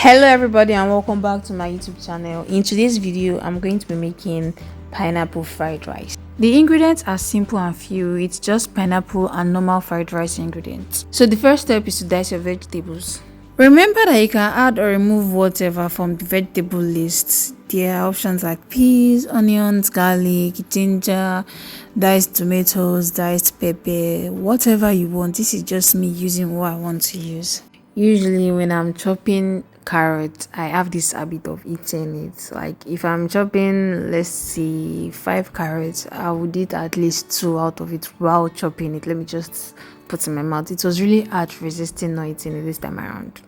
Hello everybody and welcome back to my YouTube channel. In today's video I'm going to be making pineapple fried rice. The ingredients are simple and few. It's just pineapple and normal fried rice ingredients. So the first step is to dice your vegetables. Remember that you can add or remove whatever from the vegetable list. There are options like peas, onions, garlic, ginger, diced tomatoes, diced pepper, whatever you want. This is just me using what I want to use. Usually when I'm chopping carrots, I have this habit of eating it. Like if I'm chopping, let's say 5 carrots, I would eat at least 2 out of it while chopping it. Let me just put in my mouth. It was really hard resisting not eating it this time around.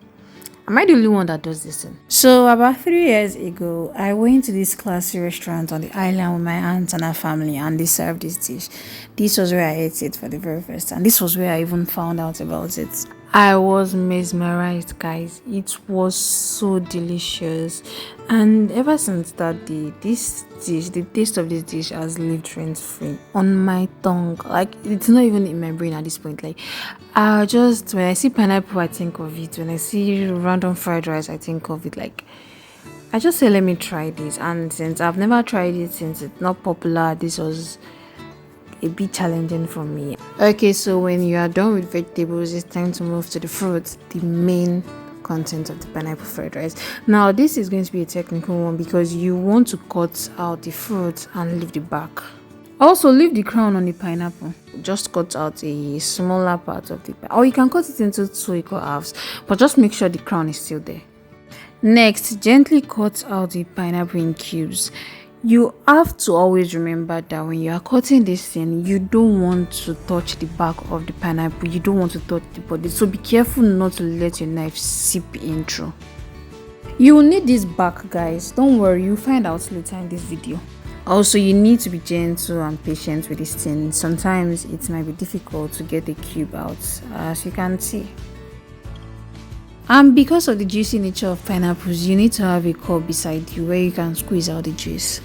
Am I the only one that does this thing? So about 3 years ago, I went to this classy restaurant on the island with my aunt and her family, and they served this dish. This was where I ate it for the very first time. This was where I even found out about it. I was mesmerized, guys. It was so delicious, and ever since that day, this dish, the taste of this dish has lived rent-free on my tongue. Like it's not even in my brain at this point. Like when I see pineapple, I think of it. When I see random fried rice, I think of it. Like I just say, let me try this. And since I've never tried it, since it's not popular, this was a bit challenging for me. Okay, so when you are done with vegetables, it's time to move to the fruits, the main content of the pineapple fried rice. Now this is going to be a technical one because you want to cut out the fruit and leave the back. Also leave the crown on the pineapple. Just cut out a smaller part of the or you can cut it into 2 equal halves, but just make sure the crown is still there. Next, gently cut out the pineapple in cubes. You have to always remember that when you are cutting this thing, you don't want to touch the back of the pineapple. You don't want to touch the body. So be careful not to let your knife seep in through. You will need this back, guys. Don't worry, you'll find out later in this video. Also, you need to be gentle and patient with this thing. Sometimes it might be difficult to get the cube out, as you can see. And because of the juicy nature of pineapples, you need to have a cup beside you where you can squeeze out the juice.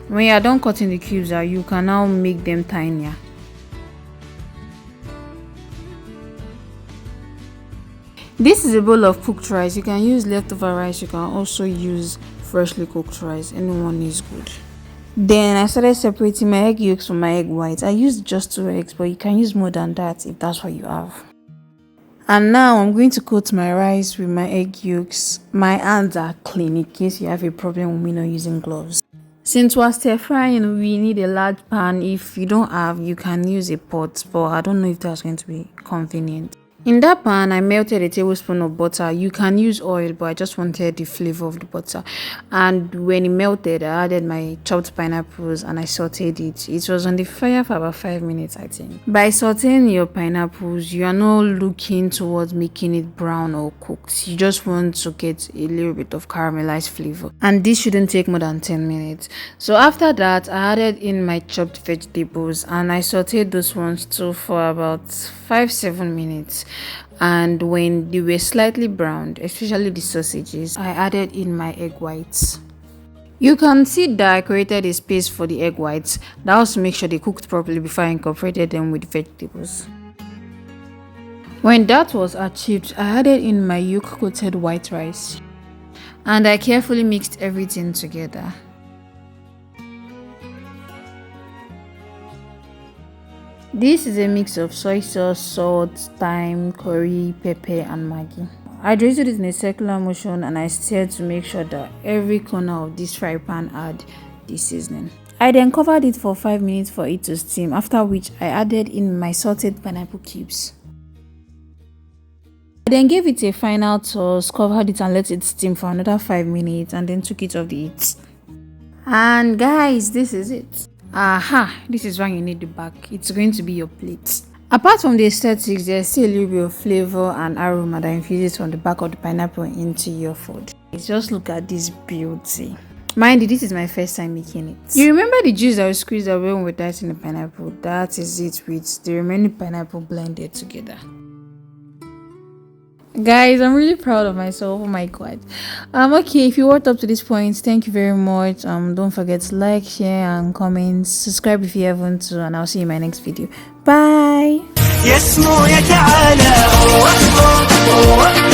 When you are done cutting the cubes out, you can now make them tinier. This is a bowl of cooked rice. You can use leftover rice. You can also use freshly cooked rice. Anyone is good. Then I started separating my egg yolks from my egg whites. I used just 2 eggs, but you can use more than that if that's what you have. And now I'm going to coat my rice with my egg yolks. My hands are clean in case you have a problem with me not using gloves. Since we're stir frying, we need a large pan. If you don't have, you can use a pot, but I don't know if that's going to be convenient. In that pan, I melted a tablespoon of butter. You can use oil, but I just wanted the flavor of the butter. And when it melted, I added my chopped pineapples and I sauteed it. It was on the fire for about 5 minutes, I think. By sauteing your pineapples, you are not looking towards making it brown or cooked. You just want to get a little bit of caramelized flavor. And this shouldn't take more than 10 minutes. So after that, I added in my chopped vegetables and I sauteed those ones too for about 5-7 minutes. And when they were slightly browned, especially the sausages, I added in my egg whites. You can see that I created a space for the egg whites. That was to make sure they cooked properly before I incorporated them with vegetables. When that was achieved, I added in my yolk coated white rice and I carefully mixed everything together. This is a mix of soy sauce, salt, thyme, curry, pepper and Maggie. I drizzled it in a circular motion and I stirred to make sure that every corner of this fry pan had the seasoning. I then covered it for 5 minutes for it to steam, after which I added in my salted pineapple cubes. I then gave it a final toss, covered it and let it steam for another 5 minutes and then took it off the heat. And guys, this is it. This is why you need the back. It's going to be your plate. Apart from the aesthetics, there's still a little bit of flavor and aroma that infuses from the back of the pineapple into your food. Just look at this beauty. Mind you, this is my first time making it. You remember the juice that was squeezed away when we're dicing the pineapple? That is it with the remaining pineapple blended together. Guys, I'm really proud of myself. Oh my god. Okay, if you worked up to this point, thank you very much. Don't forget to like, share and comment, subscribe if you haven't to, and I'll see you in my next video. Bye. oh.